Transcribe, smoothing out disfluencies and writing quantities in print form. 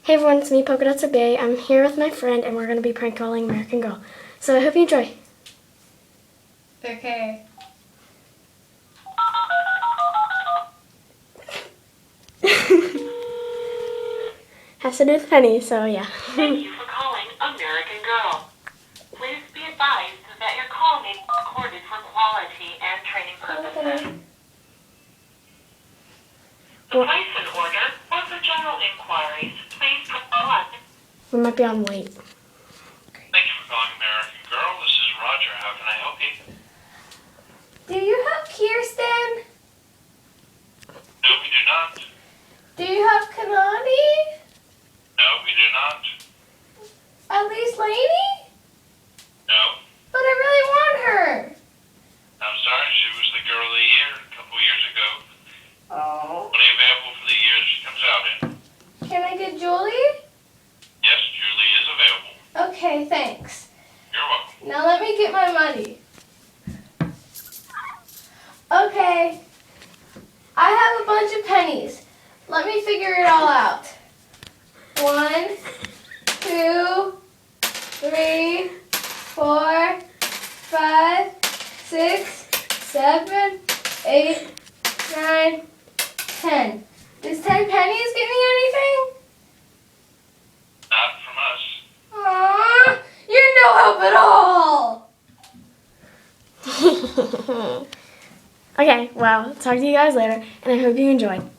Hey everyone, it's me, Polka Dots Obey. I'm here with my friend and we're going to be prank calling American Girl. So I hope you enjoy. Okay. Has to do with Penny, so yeah. Thank you for calling American Girl. Please be advised that your call may be recorded for quality and training purposes. To place an order or for general inquiries, please press 1. We might be on wait. Thank you for calling American Girl. This is Roger. How can I help you? Do you have Kirsten? No, we do not. Do you have Kanani? No, we do not. At least Lainey? No. But I really want her. I'm sorry. She was the girl of the year a couple years ago. Oh. Only available for the year she comes out in. Can I get Julie? Yes, Julie is available. Okay, thanks. You're welcome. Now let me get my money. Okay. I have a bunch of pennies. Let me figure it all out. 1, 2, 3, 4, 5, 6, 7, 8, 9, 10. Does 10 pennies get me anything? Not from us. Aww, you're no help at all. Okay, well, talk to you guys later and I hope you enjoyed.